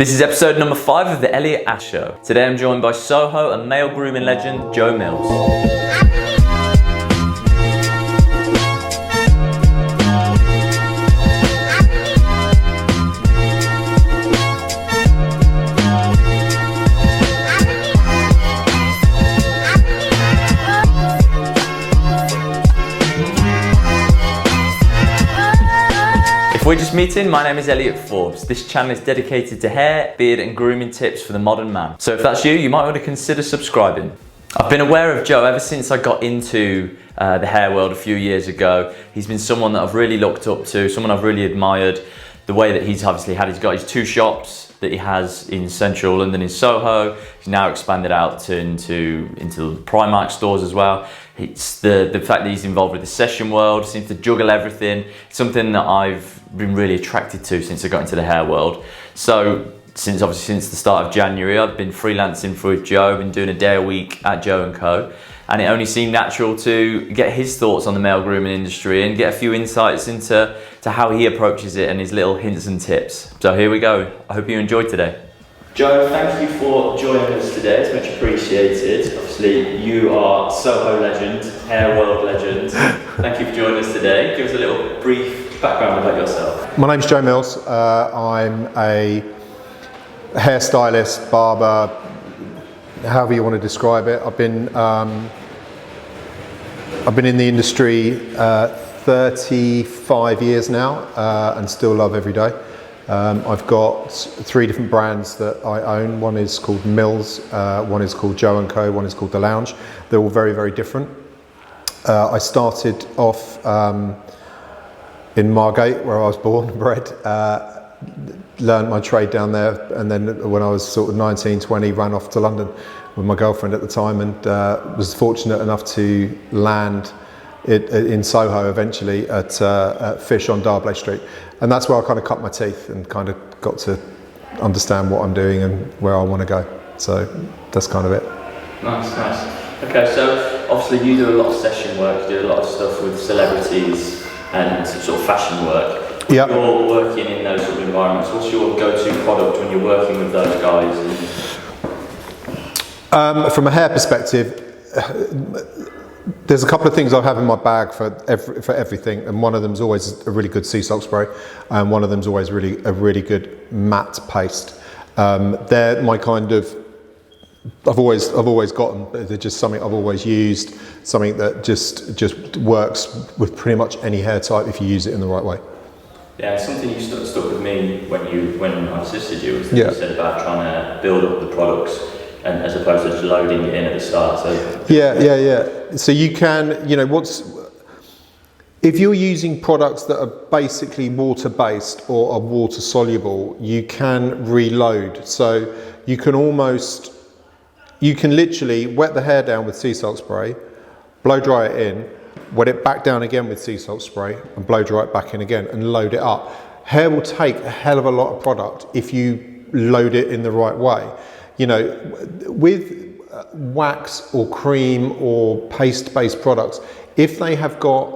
This is episode number 5 of the Elliot Asks Show. Today I'm joined by Soho and male grooming legend Joe Mills. If we're just meeting, my name is Elliot Forbes. This channel is dedicated to hair, beard and grooming tips for the modern man. So if that's you might want to consider subscribing. I've been aware of Joe ever since I got into the hair world a few years ago. He's been someone that I've really looked up to, someone I've really admired. The way that he's obviously he's got his 2 shops that he has in central London in Soho. He's now expanded out into Primark stores as well. It's the fact that he's involved with the session world, seems to juggle everything. It's something that I've been really attracted to since I got into the hair world. So since the start of January, I've been freelancing for Joe, been doing a day a week at Joe & Co. And it only seemed natural to get his thoughts on the male grooming industry and get a few insights into how he approaches it and his little hints and tips. So here we go. I hope you enjoyed today. Joe, thank you for joining us today. It's much appreciated. Obviously, you are Soho legend, hair world legend. Thank you for joining us today. Give us a little brief background about yourself. My name's Joe Mills. I'm a hairstylist, barber, however you want to describe it. I've been in the industry 35 years now and still love every day. I've got 3 different brands that I own. One is called Mills, one is called Joe & Co, one is called The Lounge. They're all very, very different. I started off in Margate, where I was born and bred. Learned my trade down there, and then when I was sort of 19, 20, ran off to London with my girlfriend at the time, and was fortunate enough to land in Soho eventually at Fish on Darblay Street. And that's where I kind of cut my teeth and kind of got to understand what I'm doing and where I want to go. So that's kind of it. Nice. Okay, so obviously you do a lot of session work, you do a lot of stuff with celebrities and sort of fashion work. Yeah. You're working in those sort of environments. What's your go-to product when you're working with those guys? From a hair perspective, there's a couple of things I have in my bag for everything, and one of them is always a really good sea salt spray, and one of them is always a really good matte paste. They're my kind of, I've always got them. They're just something I've always used, something that just works with pretty much any hair type if you use it in the right way. Yeah, something you stuck with me when I assisted you was that you said about trying to build up the products and as opposed to just loading it in at the start. So yeah. So you can, if you're using products that are basically water-based or are water-soluble, you can reload. So you can literally wet the hair down with sea salt spray, blow dry it in, wet it back down again with sea salt spray and blow dry it back in again and load it up. Hair will take a hell of a lot of product if you load it in the right way. With wax or cream or paste-based products, if they have got,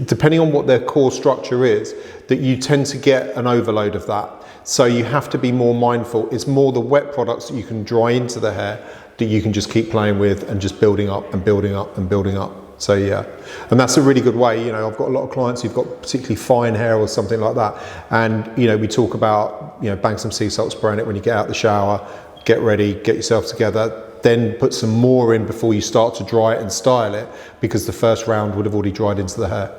depending on what their core structure is, that you tend to get an overload of that. So you have to be more mindful. It's more the wet products that you can dry into the hair that you can just keep playing with and just building up and building up and building up. So yeah, and that's a really good way. I've got a lot of clients who've got particularly fine hair or something like that, and we talk about bang some sea salt spray in it when you get out the shower, get ready, get yourself together, then put some more in before you start to dry it and style it, because the first round would have already dried into the hair.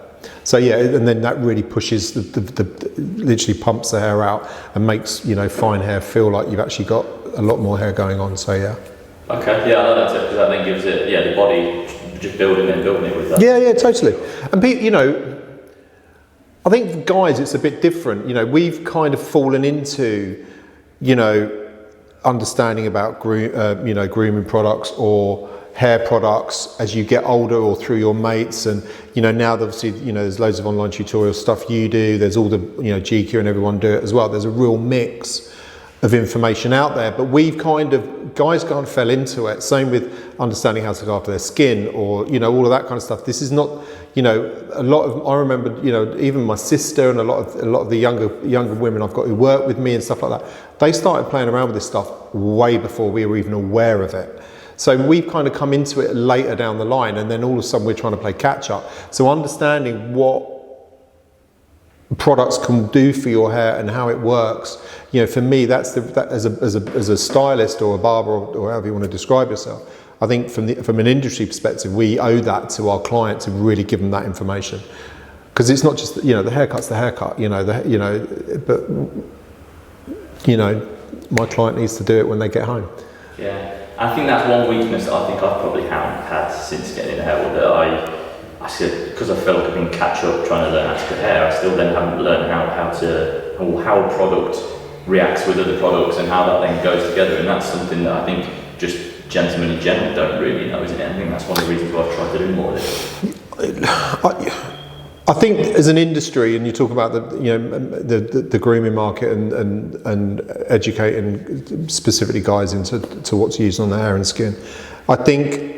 So yeah, and then that really pushes literally pumps the hair out and makes fine hair feel like you've actually got a lot more hair going on. So yeah. Okay, yeah, I like that tip, because that then gives it, the body just building it with that. Yeah, totally. And I think for guys it's a bit different. We've kind of fallen into, understanding about grooming products or hair products as you get older or through your mates, and now obviously there's loads of online tutorial stuff you do. There's all the GQ and everyone do it as well. There's a real mix of information out there, but guys kind of fell into it. Same with understanding how to look after their skin, or all of that kind of stuff. This is not, a lot of, I remember, even my sister and a lot of the younger women I've got who work with me and stuff like that, they started playing around with this stuff way before we were even aware of it. So we've kind of come into it later down the line, and then all of a sudden we're trying to play catch up. So understanding what products can do for your hair and how it works, for me, that as a stylist or a barber or however you want to describe yourself, I think from an industry perspective, we owe that to our client to really give them that information, because it's not just the haircut's the haircut, but my client needs to do it when they get home. Yeah. I think that's one weakness that I think I've probably had since getting in the hair world, that I said, because I feel like I've been catch up trying to learn how to cut hair, I still then haven't learned how a product reacts with other products and how that then goes together, and that's something that I think just gentlemen in general don't really know, isn't it? I think that's one of the reasons why I've tried to do more of this. I think as an industry, and you talk about the grooming market and educating specifically guys into what's used on their hair and skin, I think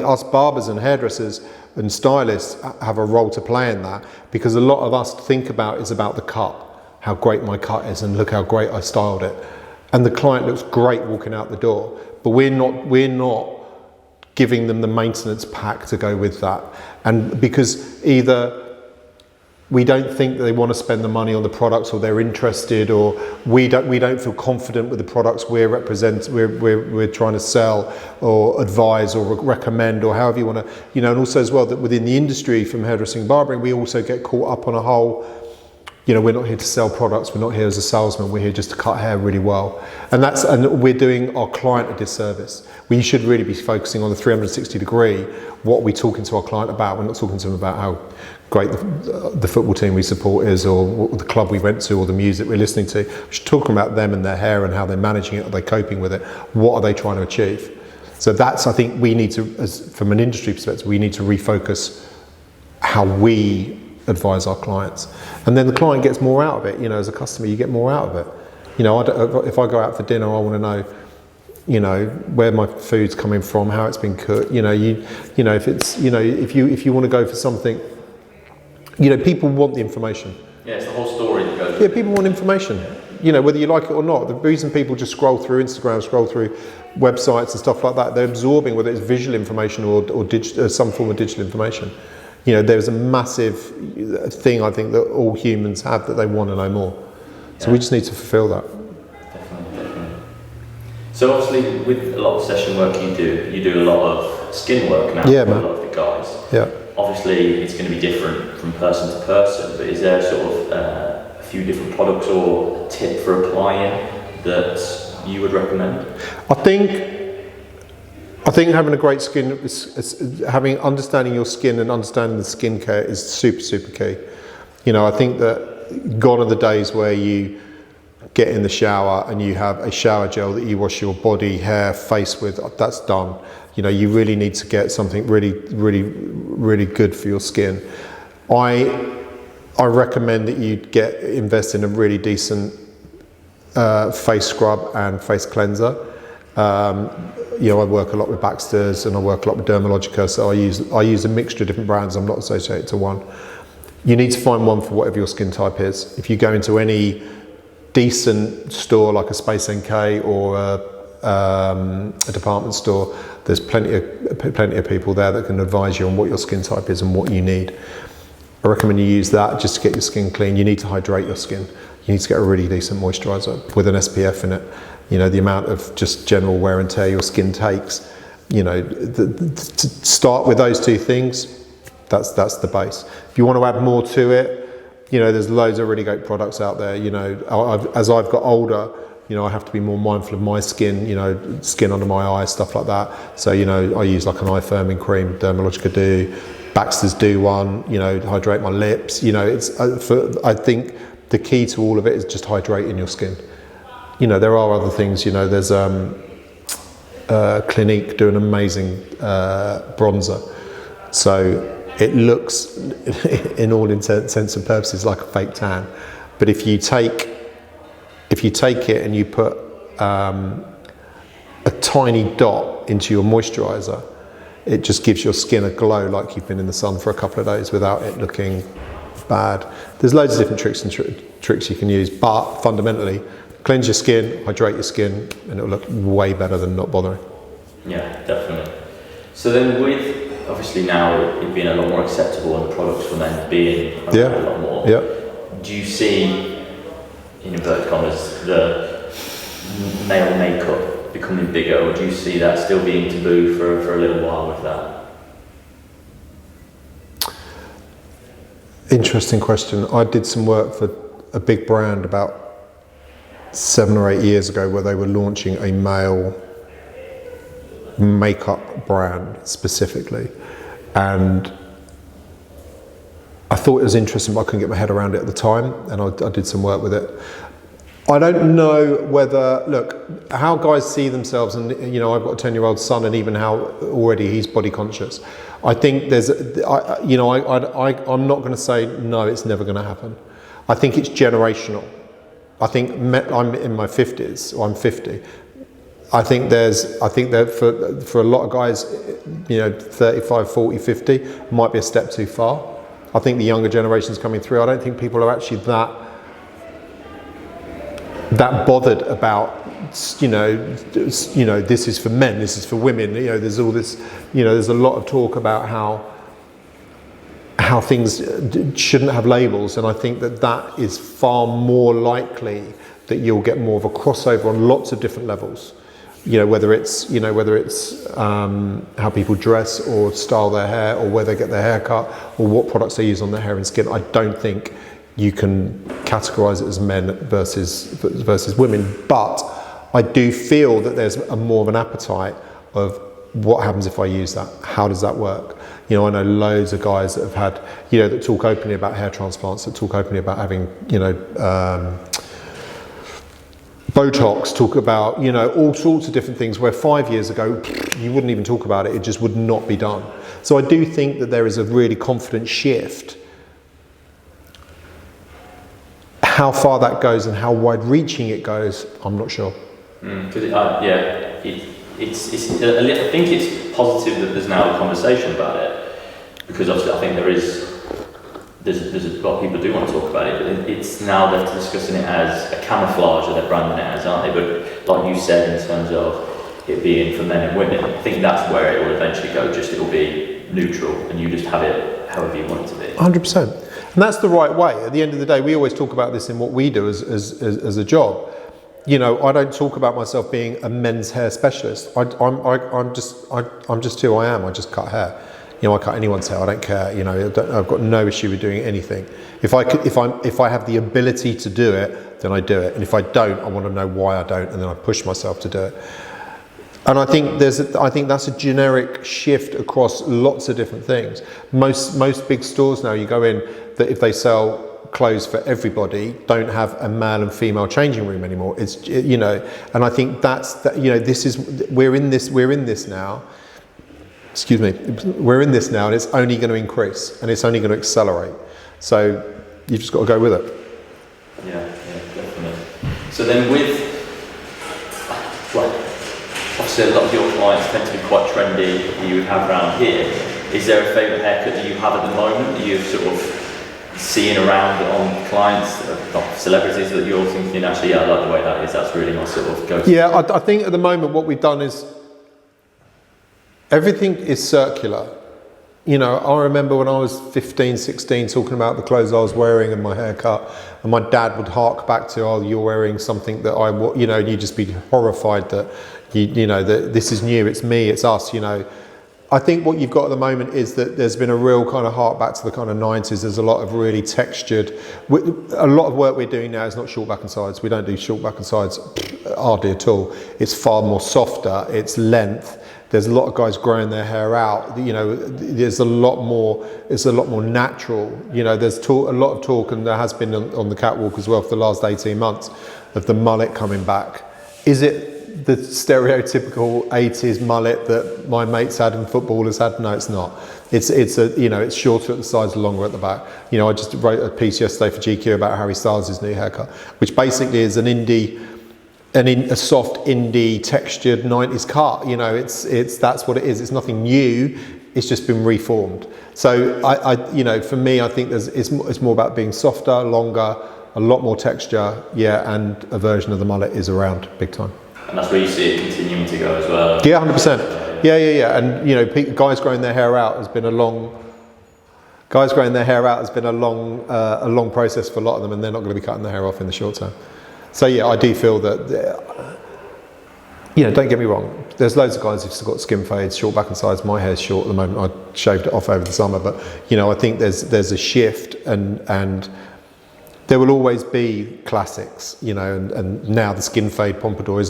us barbers and hairdressers and stylists have a role to play in that, because a lot of us think about the cut, how great my cut is, and look how great I styled it, and the client looks great walking out the door, but we're not giving them the maintenance pack to go with that. And because either we don't think that they want to spend the money on the products, or they're interested, or we don't feel confident with the products we're trying to sell or advise or recommend, or however you want to, and also as well that within the industry from hairdressing and barbering, we also get caught up on a whole, we're not here to sell products, we're not here as a salesman, we're here just to cut hair really well. And we're doing our client a disservice. We should really be focusing on the 360 degree, what we're talking to our client about. We're not talking to them about how great the football team we support is, or the club we went to, or the music we're listening to. We should talk about them and their hair and how they're managing it, are they coping with it, what are they trying to achieve. So that's, I think we need to, from an industry perspective, we need to refocus how we advise our clients, and then the client gets more out of it. As a customer, you get more out of it. If I go out for dinner, I want to know, where my food's coming from, how it's been cooked. If it's, if you want to go for something, people want the information. Yeah, it's the whole story that goes. Yeah, people want information. Whether you like it or not. The reason people just scroll through Instagram, scroll through websites and stuff like that, they're absorbing whether it's visual information or some form of digital information. There's a massive thing I think that all humans have, that they want to know more. So we just need to fulfill that. Definitely. So obviously with a lot of session work you do a lot of skin work now, yeah, for man. a lot of the guys. Yeah. Obviously it's going to be different from person to person, but is there sort of a few different products or a tip for applying that you would recommend? I think having a great skin, understanding your skin and understanding the skincare is super, super key. I think that gone are the days where you get in the shower and you have a shower gel that you wash your body, hair, face with. That's done. You really need to get something really, really, really good for your skin. I recommend that you invest in a really decent face scrub and face cleanser. I work a lot with Baxter's and I work a lot with Dermalogica, so I use a mixture of different brands. I'm not associated to one. You need to find one for whatever your skin type is. If you go into any decent store like a Space NK or a department store, there's plenty of people there that can advise you on what your skin type is and what you need. I recommend you use that just to get your skin clean. You need to hydrate your skin. You need to get a really decent moisturiser with an SPF in it. The amount of just general wear and tear your skin takes, to start with those two things, that's the base. If you want to add more to it, there's loads of really great products out there. As I've got older, I have to be more mindful of my skin, skin under my eyes, stuff like that. So, I use like an eye firming cream, Dermalogica do, Baxter's do one, hydrate my lips. I think the key to all of it is just hydrating your skin. There are other things, there's Clinique do an amazing bronzer. So it looks, in all intents and purposes, like a fake tan. But if you take it and you put a tiny dot into your moisturiser, it just gives your skin a glow like you've been in the sun for a couple of days without it looking bad. There's loads of different tricks and tricks you can use, but fundamentally, cleanse your skin, hydrate your skin, and it'll look way better than not bothering. Yeah, definitely. So then with, obviously now it being a lot more acceptable and products for men being a lot more, do you see, in inverted commas, the male makeup becoming bigger, or do you see that still being taboo for a little while with that? Interesting question. I did some work for a big brand about 7 or 8 years ago where they were launching a male makeup brand specifically, and I thought it was interesting, but I couldn't get my head around it at the time, and I did some work with it. I don't know whether, look, how guys see themselves, and you know, I've got a 10-year-old son, and even how already he's body conscious. I think there's, I'm not going to say no, it's never going to happen. I think it's generational. I think I'm in my 50s, or I'm 50. I think that for a lot of guys, you know, 35, 40, 50 might be a step too far. I think the younger generation's coming through. I don't think people are actually that bothered about, you know, this is for men, this is for women. You know, there's all this, you know, there's a lot of talk about how things shouldn't have labels, and I think that is far more likely that you'll get more of a crossover on lots of different levels. You know, whether it's how people dress or style their hair, or where they get their hair cut, or what products they use on their hair and skin. I don't think you can categorize it as men versus women, but I do feel that there's more of an appetite of what happens if I use that? How does that work? You know, I know loads of guys that have had, you know, that talk openly about hair transplants, that talk openly about having, you know, Botox, talk about, you know, all sorts of different things where 5 years ago you wouldn't even talk about it. It just would not be done. So I do think that there is a really confident shift. How far that goes and how wide-reaching it goes, I'm not sure. I think it's positive that there's now a conversation about it, because obviously I think there's a lot of people do want to talk about it, but it's now they're discussing it as a camouflage, or they're branding it as, aren't they? But like you said, in terms of it being for men and women, I think that's where it will eventually go. Just it'll be neutral, and you just have it however you want it to be. 100%, and that's the right way. At the end of the day, we always talk about this in what we do as a job. You know, I don't talk about myself being a men's hair specialist. I'm just who I am. I just cut hair. You know, I cut anyone's hair. I don't care. You know, I've got no issue with doing anything. If I have the ability to do it, then I do it. And if I don't, I want to know why I don't, and then I push myself to do it. And I think that's a generic shift across lots of different things. Most big stores now, you go in, that if they sell clothes for everybody, don't have a male and female changing room anymore. It's, you know, and I think you know, we're in this now. Excuse me, we're in this now, and it's only going to increase, and it's only going to accelerate. So you've just got to go with it. Yeah, definitely. So then obviously a lot of your clients tend to be quite trendy that you would have around here. Is there a favourite haircut that you have at the moment that you're sort of seeing around on clients, celebrities, that you're thinking, actually, yeah, I like the way that is, that's really my sort of go-to? Yeah, I think at the moment what we've done is, everything is circular. You know, I remember when I was 15, 16, talking about the clothes I was wearing and my haircut, and my dad would hark back to, oh, you're wearing something that you know, and you'd just be horrified that, you know, that this is new, it's me, it's us, you know. I think what you've got at the moment is that there's been a real kind of hark back to the kind of 90s. There's a lot of really textured, a lot of work we're doing now is not short back and sides. We don't do short back and sides hardly at all. It's far more softer, it's length. There's a lot of guys growing their hair out. You know, there's a lot more. It's a lot more natural. You know, there's a lot of talk, and there has been on the catwalk as well for the last 18 months, of the mullet coming back. Is it the stereotypical 80s mullet that my mates had and footballers had? No, it's not. It's you know, it's shorter at the sides, longer at the back. You know, I just wrote a piece yesterday for GQ about Harry Styles' new haircut, which basically is an indie a soft indie textured 90s cut. You know, it's that's what it is. It's nothing new. It's just been reformed. So I you know, for me, I think it's more about being softer, longer, a lot more texture, yeah, and a version of the mullet is around big time. And that's where you see it continuing to go as well. Yeah, 100%. Yeah. And you know, guys growing their hair out has been a long process for a lot of them, and they're not going to be cutting their hair off in the short term. So yeah, I do feel that, you know, don't get me wrong, there's loads of guys who've still got skin fades, short back and sides. My hair's short at the moment. I shaved it off over the summer, but you know, I think there's a shift, and there will always be classics, you know, and now the skin fade pompadour is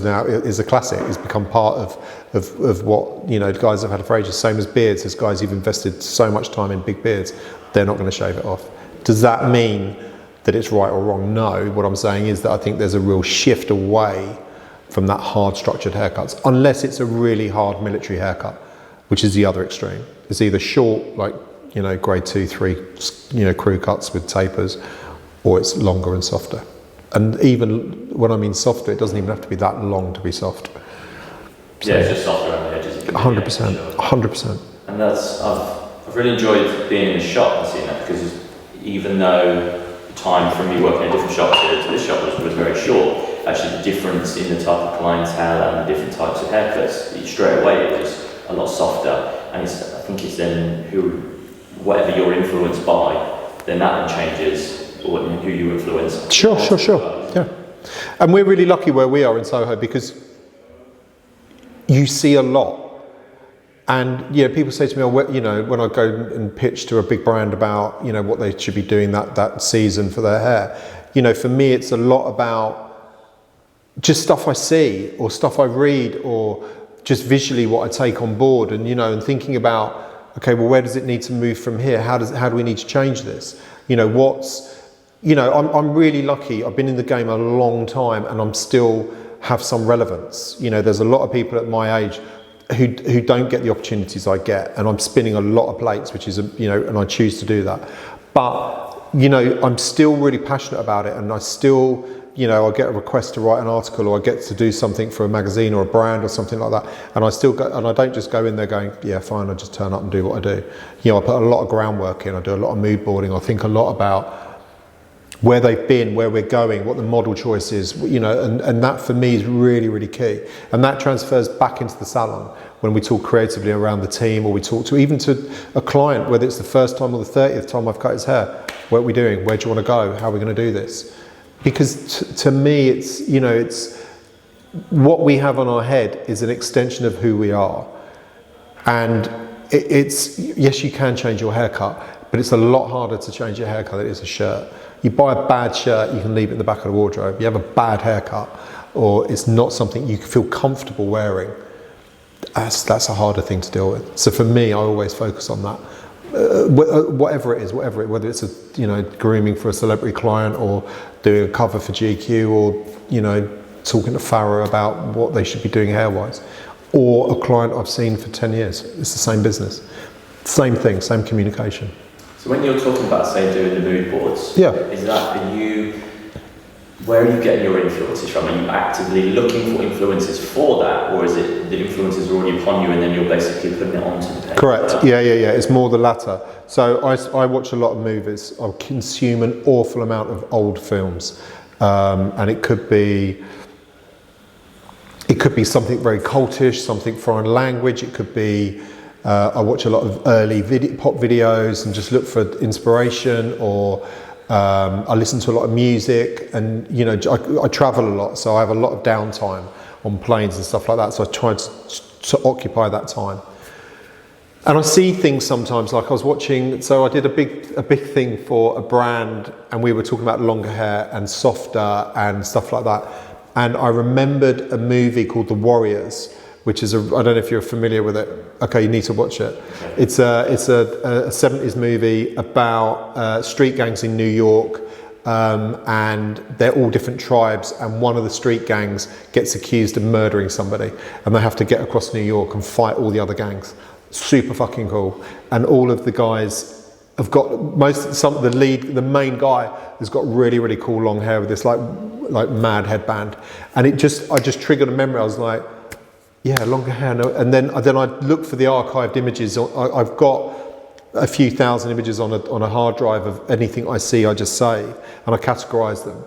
a classic. It's become part of what, you know, guys have had for ages. Same as beards. There's guys who've invested so much time in big beards, they're not going to shave it off. Does that mean that it's right or wrong? No. What I'm saying is that I think there's a real shift away from that hard structured haircuts, unless it's a really hard military haircut, which is the other extreme. It's either short, like, you know, grade 2, 3, you know, crew cuts with tapers, or it's longer and softer. And even when I mean softer, it doesn't even have to be that long to be soft. So, yeah, it's just softer around the edges. 100%, 100%. And I've really enjoyed being in the shop and seeing that, because even though the time from me working in different shops to this shop was very short, actually the difference in the type of clientele and the different types of haircuts, straight away it was a lot softer. And I think it's then whatever you're influenced by, then that then changes who you influence. Sure. Yeah. And we're really lucky where we are in Soho, because you see a lot. And you know, people say to me, oh, you know, when I go and pitch to a big brand about, you know, what they should be doing that season for their hair, you know, for me it's a lot about just stuff I see or stuff I read, or just visually what I take on board, and you know, and thinking about, okay, well, where does it need to move from here? How do we need to change this? You know, you know, I'm really lucky. I've been in the game a long time, and I'm still have some relevance. You know, there's a lot of people at my age who don't get the opportunities I get, and I'm spinning a lot of plates, which is, you know, and I choose to do that. But, you know, I'm still really passionate about it, and I still, you know, I get a request to write an article, or I get to do something for a magazine or a brand or something like that, and I still go, and I don't just go in there going, yeah, fine, I just turn up and do what I do. You know, I put a lot of groundwork in. I do a lot of mood boarding. I think a lot about where they've been, where we're going, what the model choice is, you know, and that for me is really, really key. And that transfers back into the salon when we talk creatively around the team, or we talk to even to a client, whether it's the first time or the 30th time I've cut his hair. What are we doing? Where do you want to go? How are we going to do this? Because to me, it's, you know, it's what we have on our head is an extension of who we are. And it's, yes, you can change your haircut, but it's a lot harder to change your haircut than it is a shirt. You buy a bad shirt, you can leave it in the back of the wardrobe. You have a bad haircut, or it's not something you feel comfortable wearing, that's a harder thing to deal with. So for me, I always focus on that. Whatever it is, whether it's a, you know, grooming for a celebrity client, or doing a cover for GQ, or, you know, talking to Farrow about what they should be doing hair-wise, or a client I've seen for 10 years. It's the same business, same thing, same communication. So when you're talking about, say, doing the mood boards, yeah, where are you getting your influences from? Are you actively looking for influences for that, or is it the influences are already upon you and then you're basically putting it onto the page? Correct. Yeah. It's more the latter. So I watch a lot of movies. I consume an awful amount of old films, and it could be something very cultish, something foreign language. It could be. I watch a lot of early pop videos and just look for inspiration, or I listen to a lot of music, and you know, I travel a lot, so I have a lot of downtime on planes and stuff like that, so I try to occupy that time. And I see things sometimes, like I was watching, so I did a big thing for a brand, and we were talking about longer hair and softer and stuff like that, and I remembered a movie called The Warriors, which is I don't know if you're familiar with it. Okay, you need to watch it. It's a 70s movie about street gangs in New York, and they're all different tribes, and one of the street gangs gets accused of murdering somebody, and they have to get across New York and fight all the other gangs. Super fucking cool. And all of the guys have got the main guy has got really, really cool long hair with this like like mad headband, and I just triggered a memory. I was like, yeah, longer hair. No. And then I looked for the archived images. I've got a few thousand images on a hard drive of anything I see. I just save and I categorize them,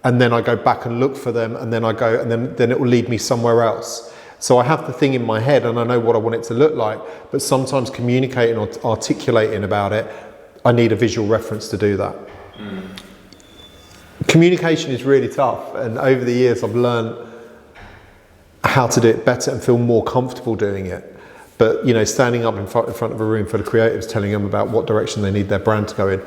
and then I go back and look for them, and then I go, and then it will lead me somewhere else. So I have the thing in my head and I know what I want it to look like, but sometimes communicating or articulating about it, I need a visual reference to do that. Communication is really tough, and over the years I've learned how to do it better and feel more comfortable doing it. But you know, standing up in front of a room full of creatives, telling them about what direction they need their brand to go in,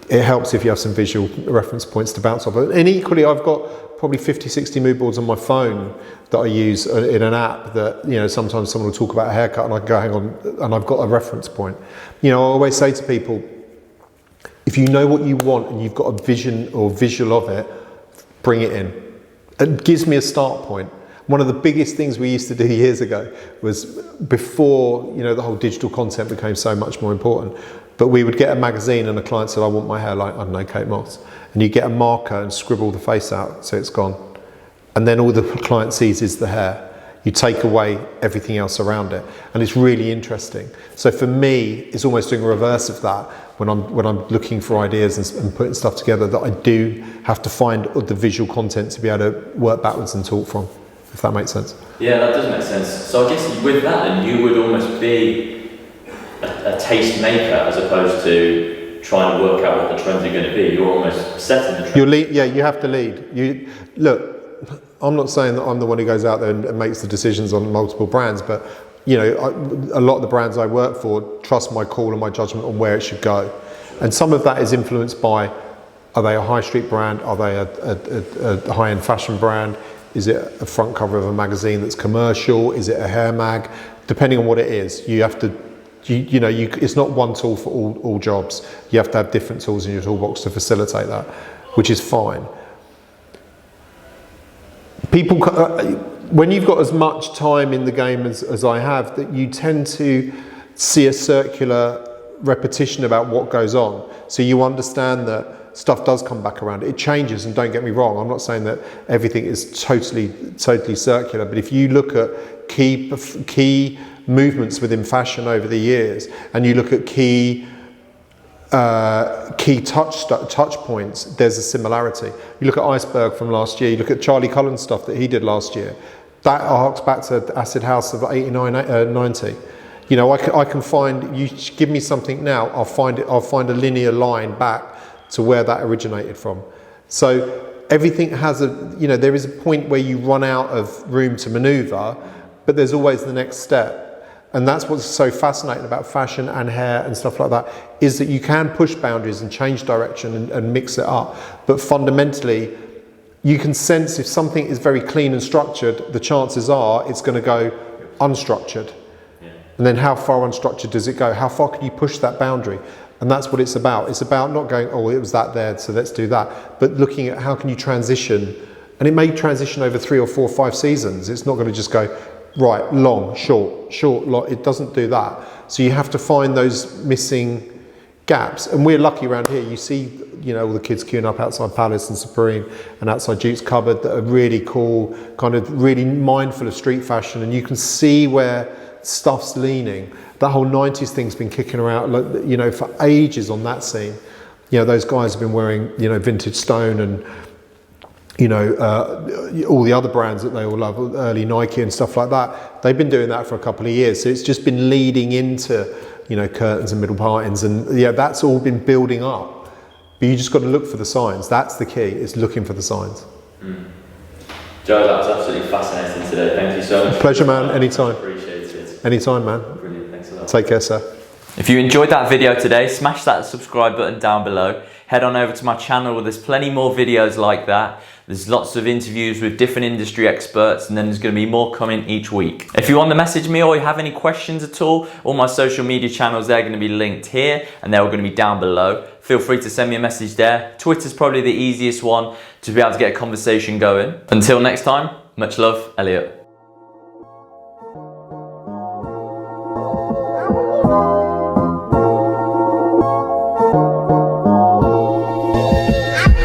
it helps if you have some visual reference points to bounce off. And equally, I've got probably 50, 60 mood boards on my phone that I use in an app that, you know, sometimes someone will talk about a haircut and I can go, hang on, and I've got a reference point. You know, I always say to people, if you know what you want and you've got a vision or visual of it, bring it in. It gives me a start point. One of the biggest things we used to do years ago was, before, you know, the whole digital content became so much more important, but we would get a magazine and a client said, I want my hair like, I don't know, Kate Moss. And you get a marker and scribble the face out so it's gone. And then all the client sees is the hair. You take away everything else around it. And it's really interesting. So for me, it's almost doing a reverse of that when I'm looking for ideas and putting stuff together, that I do have to find the visual content to be able to work backwards and talk from, if that makes sense. Yeah, that does make sense. So I guess with that, then you would almost be a taste maker as opposed to trying to work out what the trends are going to be. You're almost setting the trend. Yeah, you have to lead. Look, I'm not saying that I'm the one who goes out there and makes the decisions on multiple brands, but you know, a lot of the brands I work for trust my call and my judgment on where it should go. And some of that is influenced by, are they a high street brand? Are they a high-end fashion brand? Is it a front cover of a magazine that's commercial? Is it a hair mag? Depending on what it is, you have to, it's not one tool for all jobs. You have to have different tools in your toolbox to facilitate that, which is fine. People, when you've got as much time in the game as I have, that you tend to see a circular repetition about what goes on. So you understand that stuff does come back around. It changes, and don't get me wrong, I'm not saying that everything is totally circular, but if you look at key movements within fashion over the years, and you look at key touch points, there's a similarity. You look at Iceberg from last year, you look at Charlie Cullen's stuff that he did last year, that harks back to Acid House of 89, 90. You know, I can find, you give me something now, I'll find a linear line back to where that originated from. So everything has there is a point where you run out of room to maneuver, but there's always the next step. And that's what's so fascinating about fashion and hair and stuff like that, is that you can push boundaries and change direction and mix it up. But fundamentally, you can sense if something is very clean and structured, the chances are it's going to go unstructured. Yeah. And then how far unstructured does it go? How far can you push that boundary? And that's what it's about. It's about not going, oh, it was that there, so let's do that. But looking at how can you transition, and it may transition over 3 or 4 or 5 seasons. It's not going to just go, right, long, short, long. It doesn't do that. So you have to find those missing gaps. And we're lucky around here. You see, all the kids queuing up outside Palace and Supreme and outside Duke's Cupboard that are really cool, kind of really mindful of street fashion. And you can see where stuff's leaning. That whole 90s thing's been kicking around, for ages on that scene. Those guys have been wearing, vintage Stone and, all the other brands that they all love, early Nike and stuff like that. They've been doing that for a couple of years. So it's just been leading into, curtains and middle partings, and that's all been building up. But you just got to look for the signs. That's the key, is looking for the signs. Joe, that was absolutely fascinating today. Thank you so much. Pleasure, man. Anytime. Appreciate it. Anytime, man. Brilliant. Thanks a lot. Take care, sir. If you enjoyed that video today, smash that subscribe button down below. Head on over to my channel where there's plenty more videos like that. There's lots of interviews with different industry experts, and then there's going to be more coming each week. If you want to message me or you have any questions at all my social media channels, they're going to be linked here and they're all going to be down below. Feel free to send me a message there. Twitter's probably the easiest one to be able to get a conversation going. Until next time, much love, Elliot.